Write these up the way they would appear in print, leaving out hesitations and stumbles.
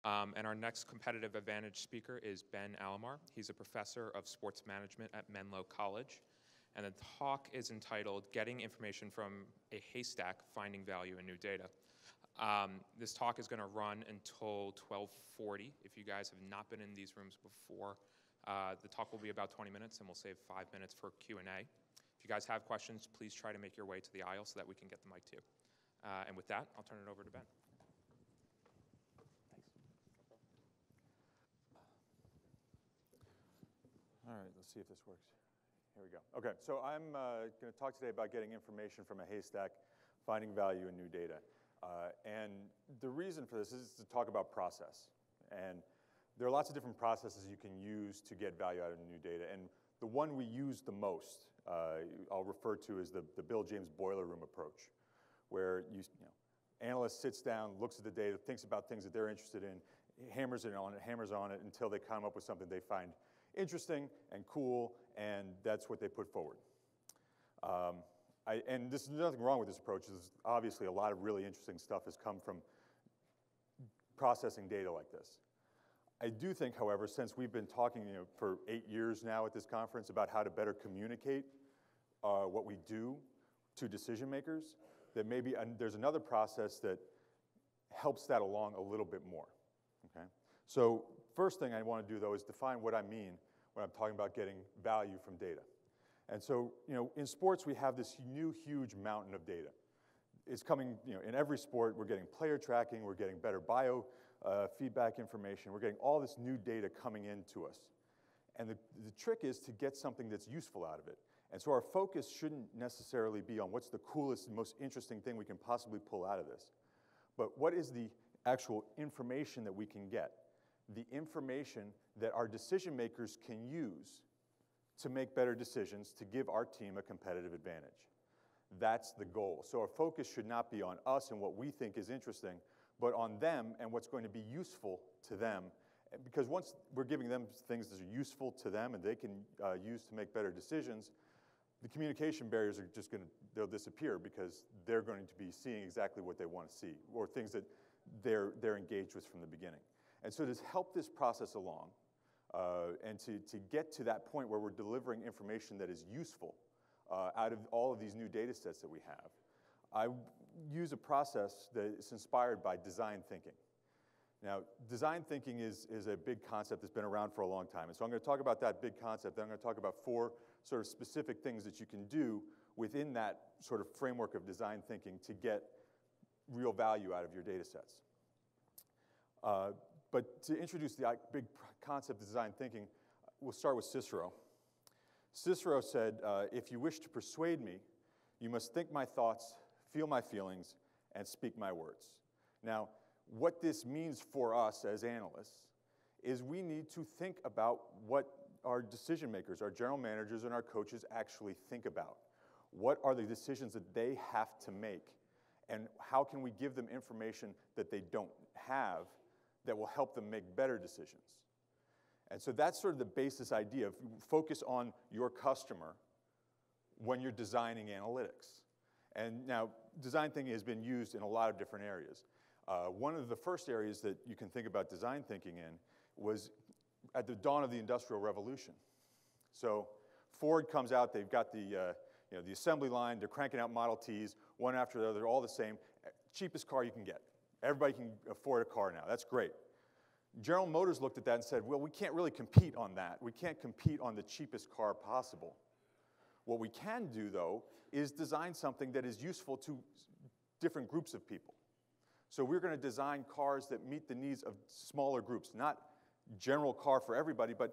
And our next competitive advantage speaker is Ben Alomar. He's a professor of sports management at Menlo College. And the talk is entitled, Getting Information from a Haystack, Finding Value in New Data. This talk is going to run until 12:40. If you guys have not been in these rooms before, the talk will be about 20 minutes, and we'll save 5 minutes for Q&A. If you guys have questions, please try to make your way to the aisle so that we can get the mic to you. And with that, I'll turn it over to Ben. All right, let's see if this works. Here we go. Okay, so I'm going to talk today about getting information from a haystack, finding value in new data. And the reason for this is to talk about process. And there are lots of different processes you can use to get value out of new data. And the one we use the most, I'll refer to as the Bill James boiler room approach, where analyst sits down, looks at the data, thinks about things that they're interested in, hammers on it until they come up with something they find interesting and cool, and that's what they put forward. And there's nothing wrong with this approach. There's obviously a lot of really interesting stuff has come from processing data like this. I do think, however, since we've been talking for 8 years now at this conference about how to better communicate what we do to decision makers, that maybe there's another process that helps that along a little bit more. Okay? So first thing I want to do, though, is define what I mean when I'm talking about getting value from data. And so, in sports, we have this new, huge mountain of data. It's coming, in every sport, we're getting player tracking, we're getting better bio feedback information, we're getting all this new data coming into us. And the trick is to get something that's useful out of it. And so our focus shouldn't necessarily be on what's the coolest and most interesting thing we can possibly pull out of this, but what is the actual information that we can get, the information that our decision makers can use to make better decisions to give our team a competitive advantage. That's the goal. So our focus should not be on us and what we think is interesting, but on them and what's going to be useful to them. Because once we're giving them things that are useful to them and they can use to make better decisions, the communication barriers are just they'll disappear because they're going to be seeing exactly what they want to see or things that they're engaged with from the beginning. And so to help this process along, and to get to that point where we're delivering information that is useful out of all of these new data sets that we have, I use a process that is inspired by design thinking. Now, design thinking is a big concept that's been around for a long time. And so I'm going to talk about that big concept. Then I'm going to talk about 4 sort of specific things that you can do within that sort of framework of design thinking to get real value out of your data sets. But to introduce the big concept of design thinking, we'll start with Cicero. Cicero said, if you wish to persuade me, you must think my thoughts, feel my feelings, and speak my words. Now, what this means for us as analysts is we need to think about what our decision makers, our general managers, and our coaches actually think about. What are the decisions that they have to make? And how can we give them information that they don't have that will help them make better decisions? And so that's sort of the basis idea of focus on your customer when you're designing analytics. And now, design thinking has been used in a lot of different areas. One of the first areas that you can think about design thinking in was at the dawn of the Industrial Revolution. So Ford comes out, they've got the assembly line, they're cranking out Model Ts, one after the other, they're all the same. Cheapest car you can get. Everybody can afford a car now. That's great. General Motors looked at that and said, well, we can't really compete on that. We can't compete on the cheapest car possible. What we can do, though, is design something that is useful to different groups of people. So we're going to design cars that meet the needs of smaller groups, not general car for everybody, but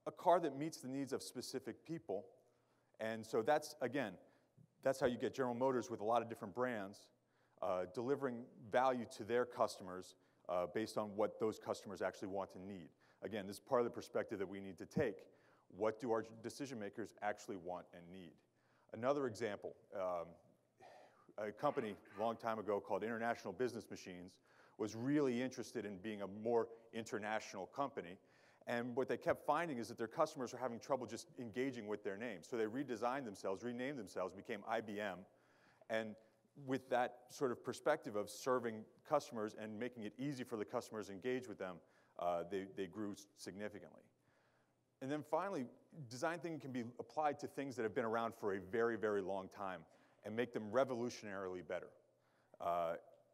a car that meets the needs of specific people. And so that's, again, that's how you get General Motors with a lot of different brands delivering value to their customers based on what those customers actually want and need. Again, this is part of the perspective that we need to take. What do our decision makers actually want and need? Another example, a company a long time ago called International Business Machines was really interested in being a more international company. And what they kept finding is that their customers were having trouble just engaging with their name. So they redesigned themselves, renamed themselves, became IBM. And with that sort of perspective of serving customers and making it easy for the customers to engage with them, they grew significantly. And then finally, design thinking can be applied to things that have been around for a very, very long time and make them revolutionarily better.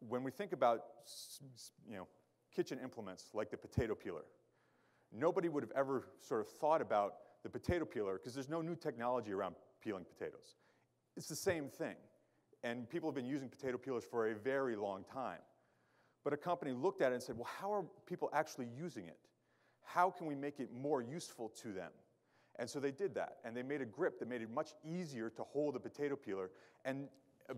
When we think about kitchen implements like the potato peeler, nobody would have ever sort of thought about the potato peeler because there's no new technology around peeling potatoes. It's the same thing. And people have been using potato peelers for a very long time. But a company looked at it and said, well, how are people actually using it? How can we make it more useful to them? And so they did that. And they made a grip that made it much easier to hold a potato peeler. And a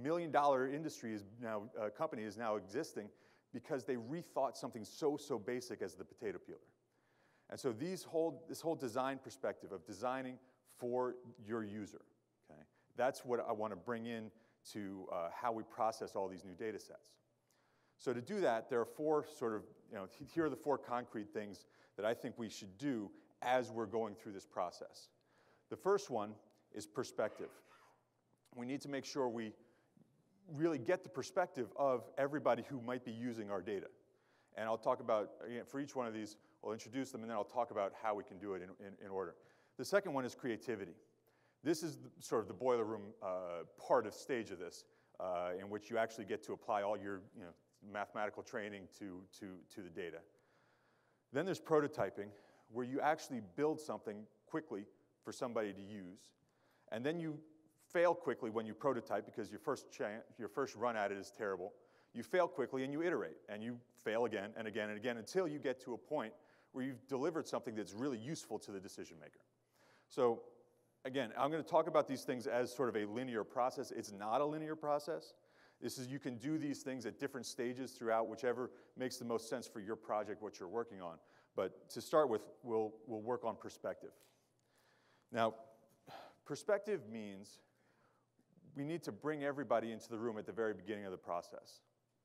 million-dollar industry is now, company is now existing because they rethought something so basic as the potato peeler. And so this whole design perspective of designing for your user, okay, that's what I want to bring in to how we process all these new data sets. So to do that, there are four sort of, here are the four concrete things that I think we should do as we're going through this process. The first one is perspective. We need to make sure we really get the perspective of everybody who might be using our data. And I'll talk about, again, for each one of these, I'll introduce them and then I'll talk about how we can do it in order. The second one is creativity. This is sort of the boiler room stage of this, in which you actually get to apply all your mathematical training to the data. Then there's prototyping, where you actually build something quickly for somebody to use. And then you fail quickly when you prototype because your first run at it is terrible. You fail quickly and you iterate, and you fail again and again and again until you get to a point where you've delivered something that's really useful to the decision maker. So again, I'm going to talk about these things as sort of a linear process. It's not a linear process. You can do these things at different stages throughout, whichever makes the most sense for your project, what you're working on. But to start with, we'll work on perspective. Now, perspective means we need to bring everybody into the room at the very beginning of the process,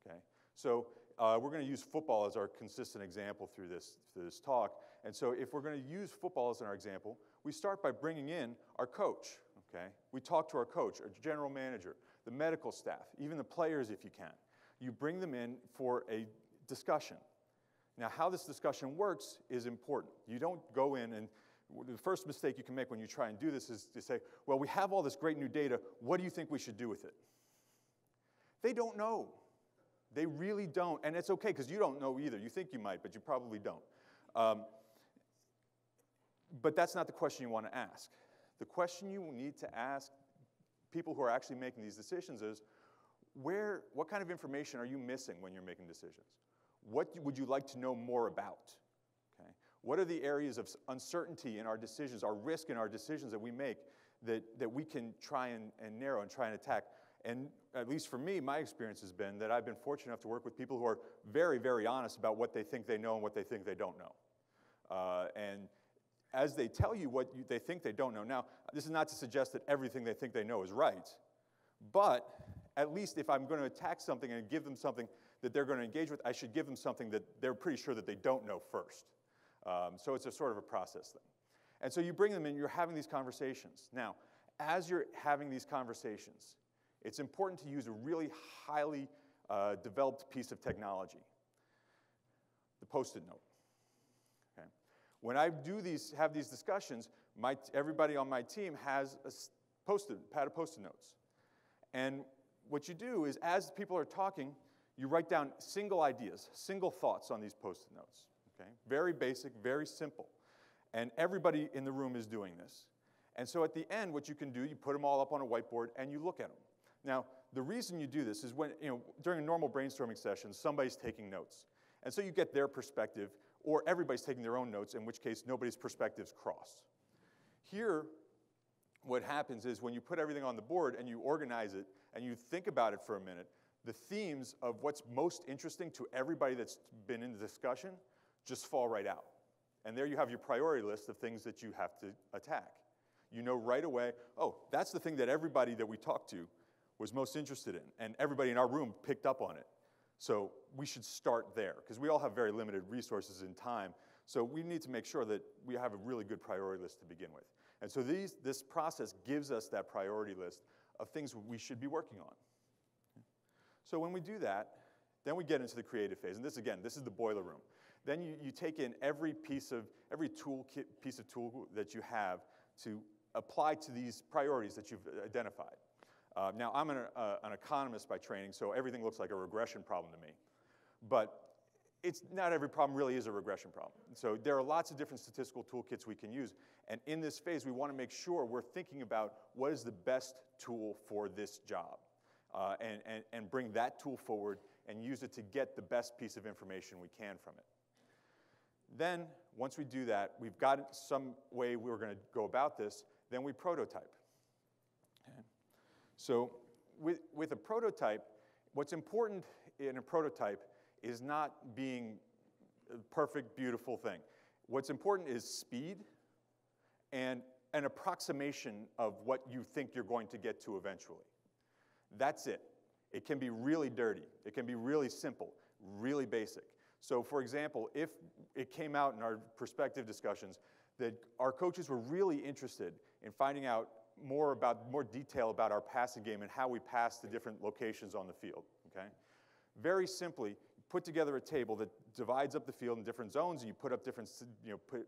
okay? So we're going to use football as our consistent example through this talk. And so if we're going to use football as our example, we start by bringing in our coach, okay? We talk to our coach, our general manager, the medical staff, even the players if you can. You bring them in for a discussion. Now, how this discussion works is important. You don't go in and the first mistake you can make when you try and do this is to say, well, we have all this great new data. What do you think we should do with it? They don't know. They really don't. And it's okay, because you don't know either. You think you might, but you probably don't. But that's not the question you want to ask. The question you need to ask people who are actually making these decisions is, what kind of information are you missing when you're making decisions? What would you like to know more about? Okay? What are the areas of uncertainty in our decisions, our risk in our decisions that we make that we can try and narrow and try and attack? And at least for me, my experience has been that I've been fortunate enough to work with people who are very, very honest about what they think they know and what they think they don't know. And as they tell you what they think they don't know. Now, this is not to suggest that everything they think they know is right, but at least if I'm going to attack something and give them something that they're going to engage with, I should give them something that they're pretty sure that they don't know first. So it's a sort of a process thing. And so you bring them in, you're having these conversations. Now, as you're having these conversations, it's important to use a really highly developed piece of technology, the Post-it note. Okay? When I have these discussions, everybody on my team has a pad of Post-it notes. And what you do is, as people are talking, you write down single ideas, single thoughts on these Post-it notes. Okay? Very basic, very simple. And everybody in the room is doing this. And so at the end, what you can do, you put them all up on a whiteboard and you look at them. Now, the reason you do this is when, during a normal brainstorming session, somebody's taking notes. And so you get their perspective, or everybody's taking their own notes, in which case nobody's perspectives cross. Here, what happens is when you put everything on the board and you organize it and you think about it for a minute, the themes of what's most interesting to everybody that's been in the discussion just fall right out. And there you have your priority list of things that you have to attack. You know right away, oh, that's the thing that everybody that we talked to was most interested in, and everybody in our room picked up on it. So we should start there, because we all have very limited resources and time. So we need to make sure that we have a really good priority list to begin with. And so this process gives us that priority list of things we should be working on. So when we do that, then we get into the creative phase. And this, again, this is the boiler room. Then you take in every piece of tool that you have to apply to these priorities that you've identified. Now, I'm an economist by training, so everything looks like a regression problem to me. But not every problem really is a regression problem. So there are lots of different statistical toolkits we can use. And in this phase, we want to make sure we're thinking about what is the best tool for this job. And bring that tool forward and use it to get the best piece of information we can from it. Then, once we do that, we've got some way we're going to go about this, then we prototype. Okay. So with a prototype, what's important in a prototype is not being a perfect, beautiful thing. What's important is speed and an approximation of what you think you're going to get to eventually. That's it. It can be really dirty. It can be really simple, really basic. So for example, if it came out in our perspective discussions that our coaches were really interested in finding out more detail about our passing game and how we pass the different locations on the field, okay? Very simply, put together a table that divides up the field in different zones, and you put up different,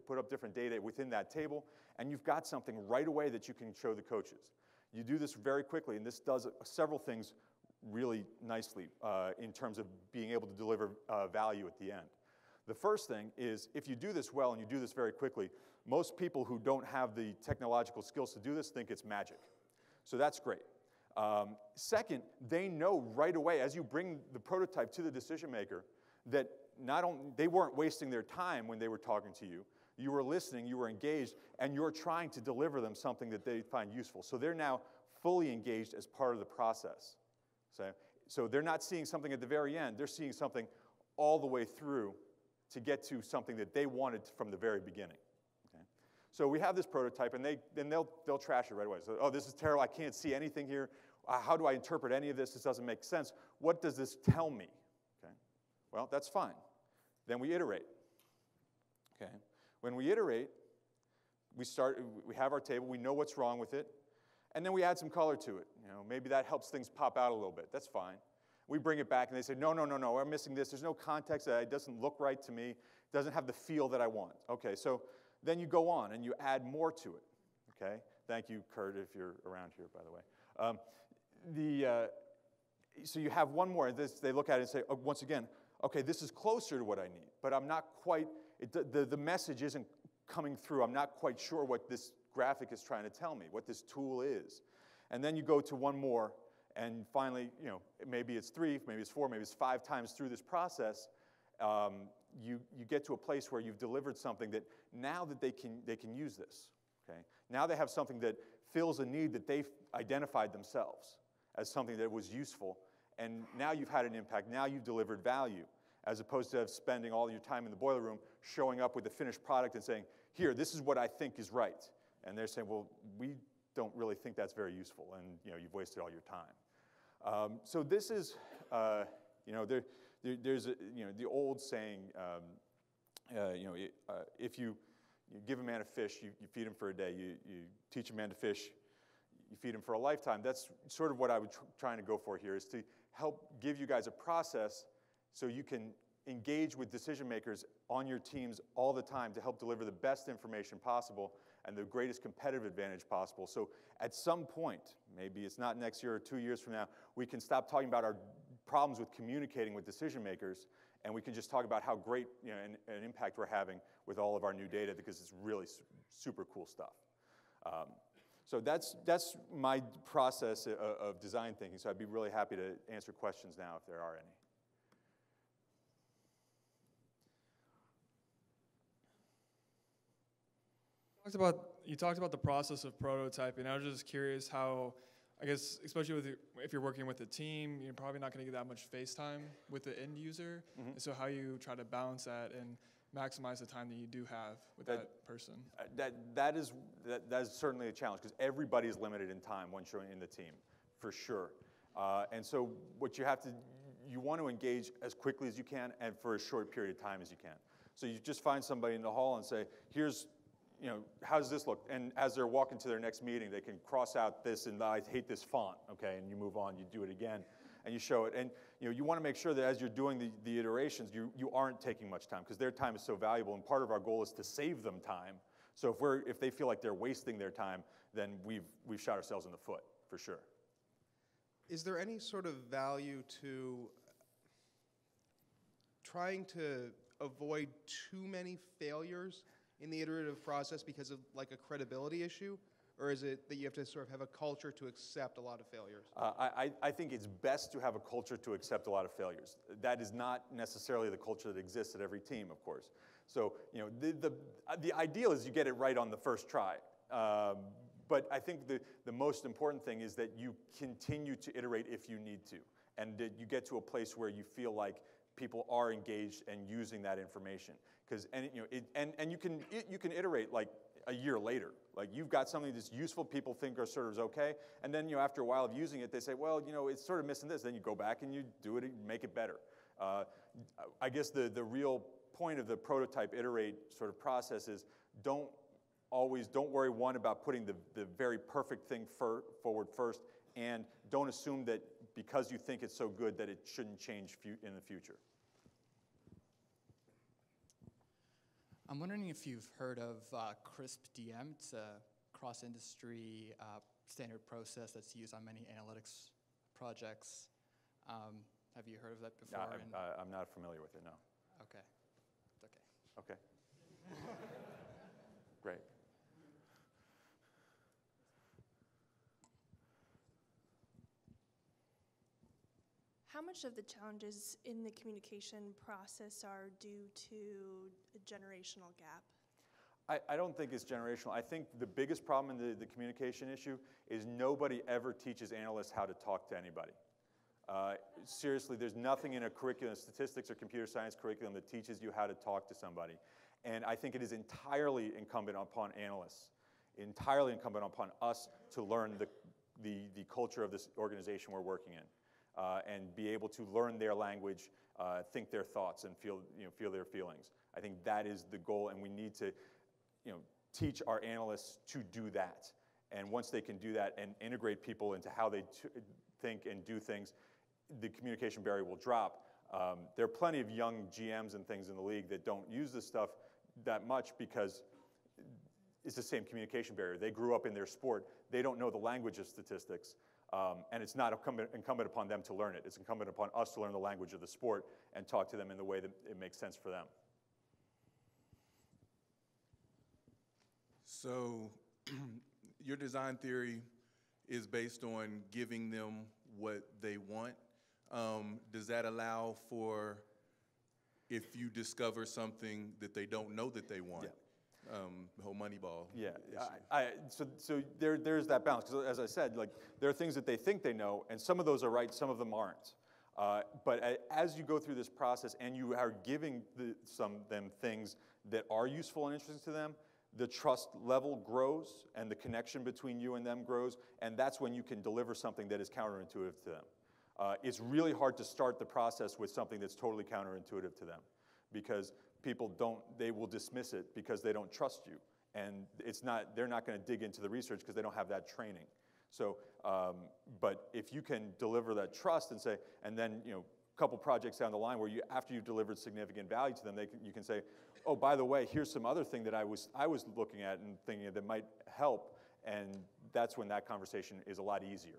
put up different data within that table, and you've got something right away that you can show the coaches. You do this very quickly, and this does several things really nicely in terms of being able to deliver value at the end. The first thing is, if you do this well and you do this very quickly, most people who don't have the technological skills to do this think it's magic. So that's great. Second, they know right away, as you bring the prototype to the decision maker, that they weren't wasting their time when they were talking to you. You were listening, you were engaged, and you're trying to deliver them something that they find useful. So they're now fully engaged as part of the process. So they're not seeing something at the very end, they're seeing something all the way through to get to something that they wanted from the very beginning. Okay? So we have this prototype, and they'll trash it right away. So, oh, this is terrible, I can't see anything here. How do I interpret any of this? This doesn't make sense. What does this tell me? Okay? Well, that's fine. Then we iterate. Okay? When we iterate, we have our table, we know what's wrong with it, and then we add some color to it. Maybe that helps things pop out a little bit. That's fine. We bring it back, and they say, no, we're missing this. There's no context. It doesn't look right to me. It doesn't have the feel that I want. Okay, so then you go on, and you add more to it. Okay? Thank you, Kurt, if you're around here, by the way. So you have one more. They look at it and say, oh, once again, okay, this is closer to what I need, but I'm not quite, the message isn't coming through. I'm not quite sure what this graphic is trying to tell me, what this tool is. And then you go to one more, and finally, maybe it's 3, maybe it's 4, maybe it's 5 times through this process, you get to a place where you've delivered something that now that they can use this. Okay? Now they have something that fills a need that they've identified themselves as something that was useful, and now you've had an impact, now you've delivered value, as opposed to spending all your time in the boiler room showing up with a finished product and saying, here, this is what I think is right. And they're saying, well, we don't really think that's very useful, and you've wasted all your time. So this is, there's the old saying, if you give a man a fish, you feed him for a day. You teach a man to fish, you feed him for a lifetime. That's sort of what I was trying to go for here, is to help give you guys a process so you can engage with decision makers on your teams all the time to help deliver the best information possible and the greatest competitive advantage possible. So at some point, maybe it's not next year or 2 years from now, we can stop talking about our problems with communicating with decision makers, and we can just talk about how great an impact we're having with all of our new data, because it's really super cool stuff. So that's my process of design thinking, so I'd be really happy to answer questions now if there are any. You talked about the process of prototyping. I was just curious how, I guess, especially if you're working with a team, you're probably not going to get that much face time with the end user. Mm-hmm. And so how you try to balance that and maximize the time that you do have with that person. That is certainly a challenge, because everybody is limited in time once you're in the team, for sure. And so what you want to engage as quickly as you can and for as short a period of time as you can. So you just find somebody in the hall and say, here's, how does this look? And as they're walking to their next meeting, they can cross out this, and I hate this font, okay? And you move on, you do it again. and you show it. And you want to make sure that as you're doing the iterations, you aren't taking much time, because their time is so valuable, and part of our goal is to save them time. So if they feel like they're wasting their time, then we've shot ourselves in the foot, for sure. Is there any sort of value to trying to avoid too many failures in the iterative process because of like a credibility issue? Or is it that you have to sort of have a culture to accept a lot of failures? I think it's best to have a culture to accept a lot of failures. That is not necessarily the culture that exists at every team, of course. So the ideal is you get it right on the first try. But I think the most important thing is that you continue to iterate if you need to, and that you get to a place where you feel like people are engaged and using that information. Because you can iterate like a year later. Like you've got something that's useful, people think are sort of okay, and then after a while of using it, they say, well, it's sort of missing this. Then you go back and you do it and make it better. I guess the real point of the prototype iterate sort of process is don't worry, one, about putting the very perfect thing forward first, and don't assume that because you think it's so good that it shouldn't change in the future. I'm wondering if you've heard of CRISP-DM. It's a cross-industry standard process that's used on many analytics projects. Have you heard of that before? No, I'm not familiar with it, no. Okay. It's okay. Okay. Great. How much of the challenges in the communication process are due to a generational gap? I don't think it's generational. I think the biggest problem in the communication issue is nobody ever teaches analysts how to talk to anybody. Seriously, there's nothing in a curriculum, statistics or computer science curriculum, that teaches you how to talk to somebody. And I think it is entirely incumbent upon analysts, entirely incumbent upon us to learn the culture of this organization we're working in. And be able to learn their language, think their thoughts, and feel their feelings. I think that is the goal, and we need to teach our analysts to do that. And once they can do that and integrate people into how they think and do things, the communication barrier will drop. There are plenty of young GMs and things in the league that don't use this stuff that much because it's the same communication barrier. They grew up in their sport. They don't know the language of statistics. And it's not incumbent upon them to learn it. It's incumbent upon us to learn the language of the sport and talk to them in the way that it makes sense for them. So your design theory is based on giving them what they want. Does that allow for, if you discover something that they don't know that they want? Yeah. The whole Moneyball. Yeah, so there's that balance. Because as I said, like there are things that they think they know, and some of those are right, some of them aren't. But as you go through this process and you are giving them things that are useful and interesting to them, the trust level grows and the connection between you and them grows, and that's when you can deliver something that is counterintuitive to them. It's really hard to start the process with something that's totally counterintuitive to them, because they will dismiss it because they don't trust you. And they're not going to dig into the research because they don't have that training. So, but if you can deliver that trust and say, and then, a couple projects down the line where after you've delivered significant value to them, you can say, oh, by the way, here's some other thing that I was looking at and thinking that might help. And that's when that conversation is a lot easier.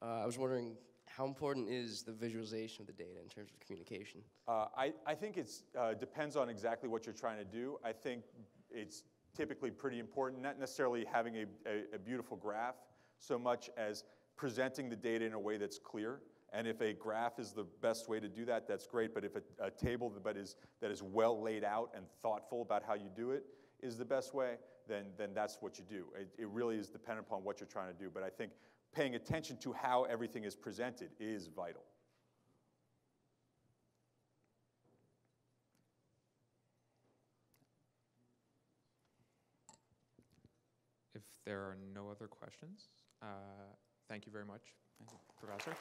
I was wondering, how important is the visualization of the data in terms of communication? I think it depends on exactly what you're trying to do. I think it's typically pretty important, not necessarily having a beautiful graph so much as presenting the data in a way that's clear. And if a graph is the best way to do that, that's great. But if a table that is well laid out and thoughtful about how you do it is the best way, then that's what you do. It really is dependent upon what you're trying to do. But I think paying attention to how everything is presented is vital. If there are no other questions, thank you very much, Professor.